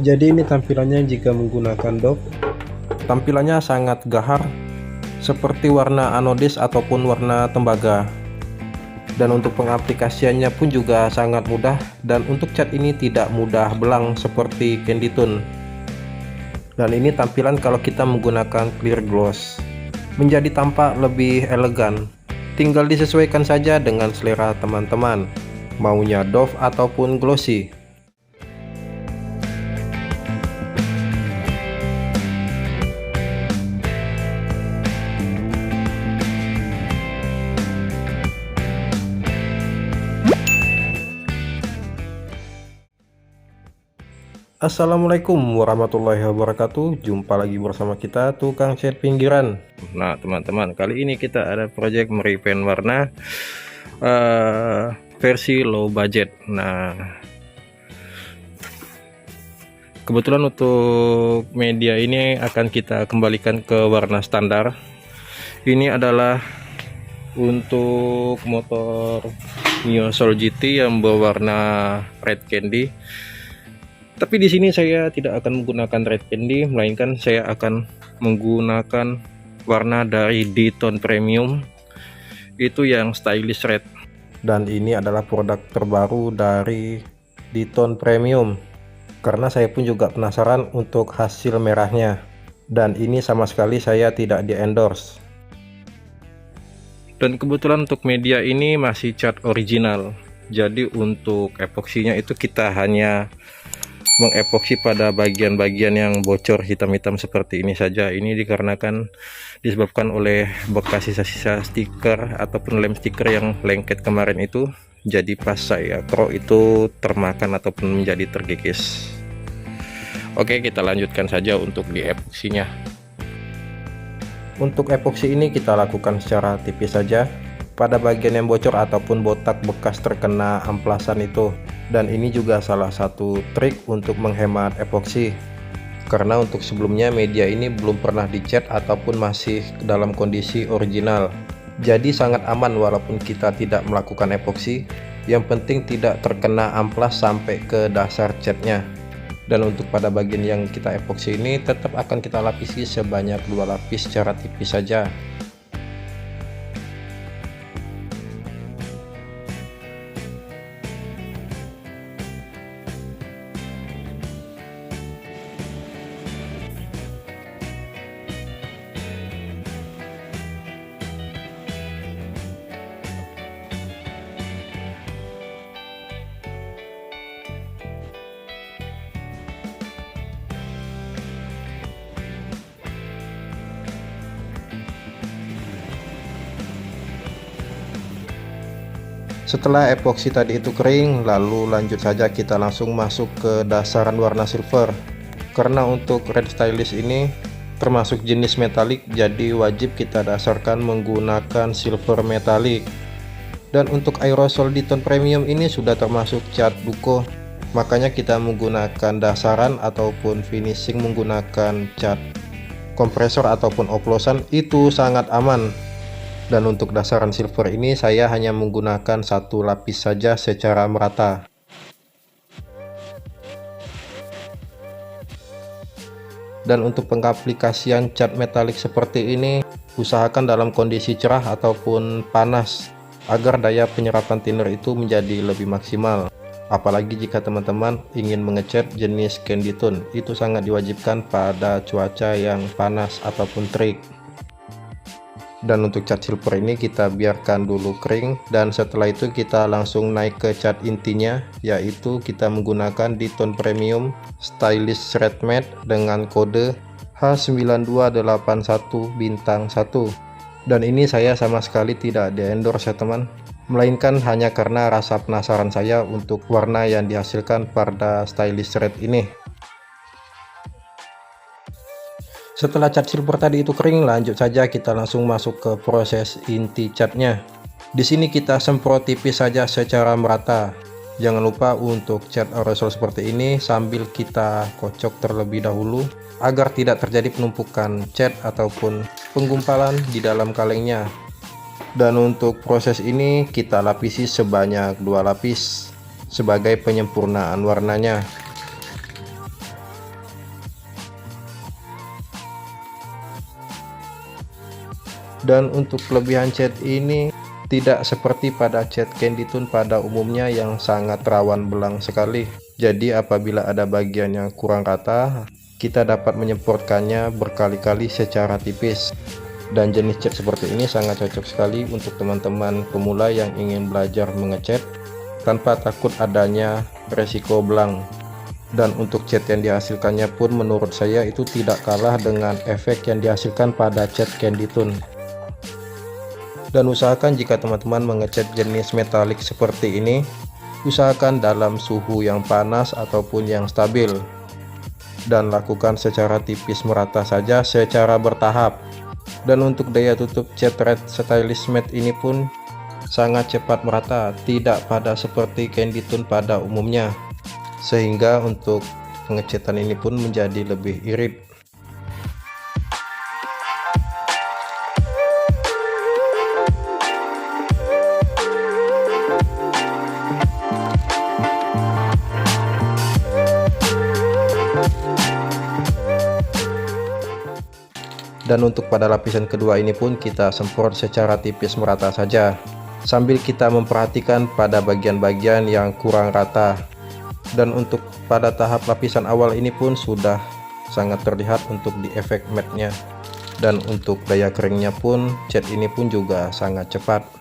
Jadi ini tampilannya jika menggunakan doff. Tampilannya sangat gahar, seperti warna anodis ataupun warna tembaga. Dan untuk pengaplikasiannya pun juga sangat mudah, dan untuk cat ini tidak mudah belang seperti Candy Tone. Dan ini tampilan kalau kita menggunakan clear gloss, menjadi tampak lebih elegan. Tinggal disesuaikan saja dengan selera teman-teman, maunya doff ataupun glossy. Assalamualaikum warahmatullahi wabarakatuh. Jumpa lagi bersama kita tukang cat pinggiran. Nah teman-teman, kali ini kita ada project merepaint warna versi low budget. Nah kebetulan untuk media ini akan kita kembalikan ke warna standar. Ini adalah untuk motor Mio Soul GT yang berwarna red candy. Tapi di sini saya tidak akan menggunakan red candy, melainkan saya akan menggunakan warna dari D-Tone Premium, itu yang stylish red. Dan ini adalah produk terbaru dari D-Tone Premium, karena saya pun juga penasaran untuk hasil merahnya. Dan ini sama sekali saya tidak di endorse. Dan kebetulan untuk media ini masih cat original, jadi untuk epoksinya itu kita hanya mengepoksi pada bagian-bagian yang bocor hitam-hitam seperti ini saja. Ini dikarenakan disebabkan oleh bekas sisa-sisa stiker ataupun lem stiker yang lengket kemarin itu, jadi pas saya kerok itu termakan ataupun menjadi terkikis. Oke, kita lanjutkan saja untuk di epoksinya. Untuk epoksi ini kita lakukan secara tipis saja pada bagian yang bocor ataupun botak bekas terkena amplasan itu. Dan ini juga salah satu trik untuk menghemat epoksi, karena untuk sebelumnya media ini belum pernah dicat ataupun masih dalam kondisi original, jadi sangat aman walaupun kita tidak melakukan epoksi. Yang penting tidak terkena amplas sampai ke dasar catnya. Dan untuk pada bagian yang kita epoksi ini tetap akan kita lapisi sebanyak 2 lapis secara tipis saja. Setelah epoksi tadi itu kering, lalu lanjut saja kita langsung masuk ke dasaran warna silver. Karena untuk red stylish ini termasuk jenis metalik, jadi wajib kita dasarkan menggunakan silver metalik. Dan untuk aerosol D-Tone Premium ini sudah termasuk cat buko, makanya kita menggunakan dasaran ataupun finishing menggunakan cat kompresor ataupun oplosan itu sangat aman. Dan untuk dasaran silver ini saya hanya menggunakan 1 lapis saja secara merata. Dan untuk pengaplikasian cat metalik seperti ini, usahakan dalam kondisi cerah ataupun panas agar daya penyerapan thinner itu menjadi lebih maksimal. Apalagi jika teman-teman ingin mengecat jenis Candy Tone, itu sangat diwajibkan pada cuaca yang panas ataupun terik. Dan untuk cat silver ini kita biarkan dulu kering, dan setelah itu kita langsung naik ke cat intinya, yaitu kita menggunakan D-Tone Premium Stylish Red Matte dengan kode H9281-1. Dan ini saya sama sekali tidak di endorse ya teman, melainkan hanya karena rasa penasaran saya untuk warna yang dihasilkan pada Stylish Red ini. Setelah cat silver tadi itu kering, lanjut saja kita langsung masuk ke proses inti catnya. Di sini kita semprot tipis saja secara merata. Jangan lupa untuk cat aerosol seperti ini sambil kita kocok terlebih dahulu agar tidak terjadi penumpukan cat ataupun penggumpalan di dalam kalengnya. Dan untuk proses ini kita lapisi sebanyak 2 lapis sebagai penyempurnaan warnanya. Dan untuk kelebihan cat ini tidak seperti pada cat Candy Tune pada umumnya yang sangat rawan belang sekali. Jadi apabila ada bagian yang kurang rata, kita dapat menyemprotkannya berkali-kali secara tipis. Dan jenis cat seperti ini sangat cocok sekali untuk teman-teman pemula yang ingin belajar mengecat tanpa takut adanya resiko belang. Dan untuk cat yang dihasilkannya pun menurut saya itu tidak kalah dengan efek yang dihasilkan pada cat Candy Tune. Dan usahakan jika teman-teman mengecat jenis metalik seperti ini, usahakan dalam suhu yang panas ataupun yang stabil, dan lakukan secara tipis merata saja secara bertahap. Dan untuk daya tutup cat red stylish matte ini pun sangat cepat merata, tidak pada seperti Candy Tune pada umumnya, sehingga untuk pengecatan ini pun menjadi lebih irit. Dan untuk pada lapisan kedua ini pun kita semprot secara tipis merata saja, sambil kita memperhatikan pada bagian-bagian yang kurang rata. Dan untuk pada tahap lapisan awal ini pun sudah sangat terlihat untuk di efek matte-nya. Dan untuk daya keringnya pun cat ini pun juga sangat cepat.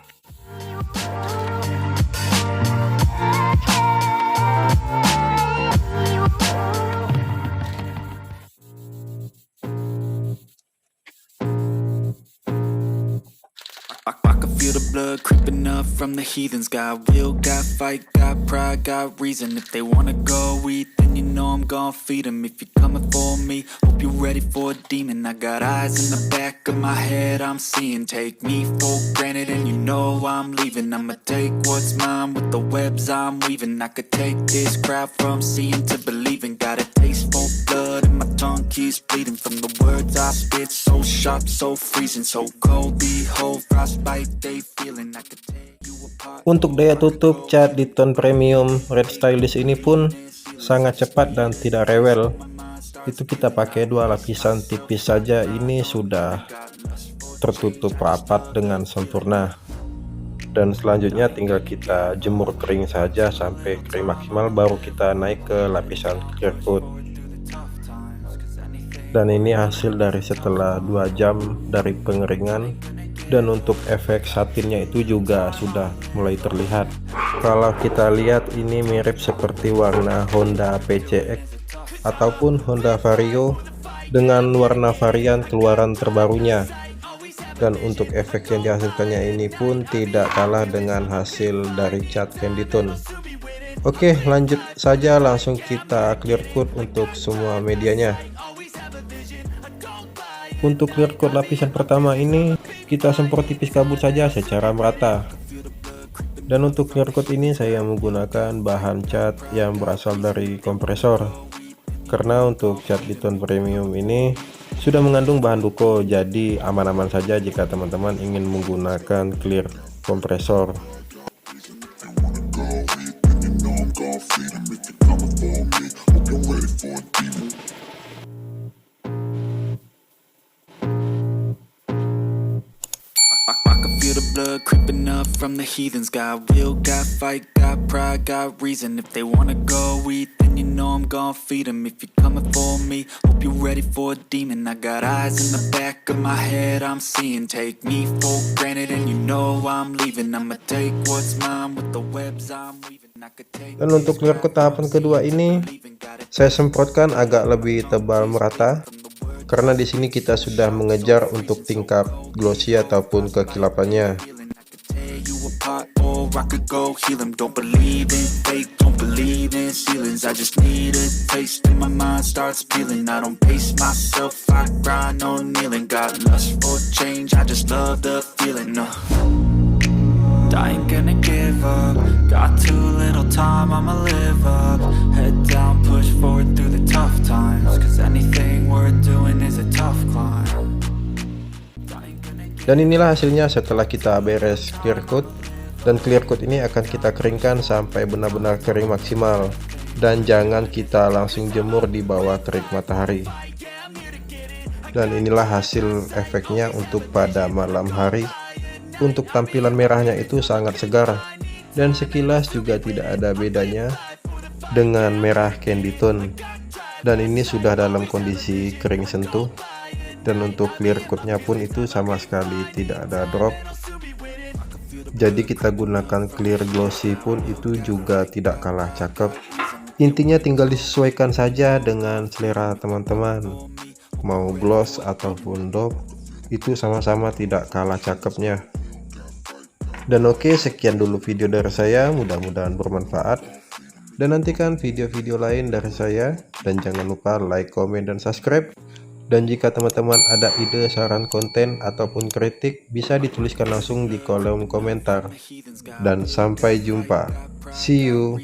Blood creeping up from the heathens. Got will, got fight, got pride, got reason. If they wanna go eat, then you know I'm gonna feed them. If you're coming for me, hope you're ready for a demon. I got eyes in the back of my head, I'm seeing. Take me for granted and you know I'm leaving. I'ma take what's mine with the webs I'm weaving. I could take this crowd from seeing to believing. Got a taste for blood and my tongue keeps bleeding. From the words I spit, so sharp, so freezing. So cold, behold, frostbite, they feeling. I could take you apart. Untuk daya tutup cat di tone premium red stylish ini pun sangat cepat dan tidak rewel. Itu kita pakai dua lapisan tipis saja, ini sudah tertutup rapat dengan sempurna. Dan selanjutnya tinggal kita jemur kering saja sampai kering maksimal, baru kita naik ke lapisan clear coat. Dan ini hasil dari setelah 2 jam dari pengeringan. Dan untuk efek satinnya itu juga sudah mulai terlihat. Kalau kita lihat ini mirip seperti warna Honda PCX ataupun Honda Vario dengan warna varian keluaran terbarunya. Dan untuk efek yang dihasilkannya ini pun tidak kalah dengan hasil dari cat Candy Tune. Oke, lanjut saja, langsung kita clear coat untuk semua medianya. Untuk clear coat lapisan pertama ini kita semprot tipis kabut saja secara merata. Dan untuk clear coat ini saya menggunakan bahan cat yang berasal dari kompresor, karena untuk cat di tone premium ini sudah mengandung bahan duko, jadi aman-aman saja jika teman-teman ingin menggunakan clear kompresor. Blood creeping up from the heathens. Got will, got fight, got pride, got reason. If they wanna go eat, then you know I'm gonna feed them. If you're coming for me, hope you're ready for a demon. I got eyes in the back of my head, I'm seeing. Take me for granted and you know I'm leaving. I'ma take what's mine with the webs I'm weaving. Dan untuk clear coat tahapan kedua ini saya semprotkan agak lebih tebal merata, karena di sini kita sudah mengejar untuk tingkat glossy ataupun kekilapannya. I could go heal them. Don't believe in fate, don't believe in ceilings. I just need a taste and my mind starts peeling. I don't pace myself, I grind on kneeling. Got lust for change, I just love the feeling. I ain't gonna give up. Got too little time, I'ma live up. Head down, push forward through the tough times. Cause anything worth doing is a tough climb. Dan inilah hasilnya setelah kita beres clear coat. Dan clear coat ini akan kita keringkan sampai benar-benar kering maksimal. Dan jangan kita langsung jemur di bawah terik matahari. Dan inilah hasil efeknya untuk pada malam hari. Untuk tampilan merahnya itu sangat segar, dan sekilas juga tidak ada bedanya dengan merah candy tone. Dan ini sudah dalam kondisi kering sentuh, dan untuk clear coatnya pun itu sama sekali tidak ada drop. Jadi kita gunakan clear glossy pun itu juga tidak kalah cakep. Intinya tinggal disesuaikan saja dengan selera teman-teman, mau gloss ataupun doff itu sama-sama tidak kalah cakepnya. Dan oke, sekian dulu video dari saya, mudah-mudahan bermanfaat, dan nantikan video-video lain dari saya. Dan jangan lupa like, komen, dan subscribe. Dan jika teman-teman ada ide, saran konten, ataupun kritik, bisa dituliskan langsung di kolom komentar. Dan sampai jumpa, see you.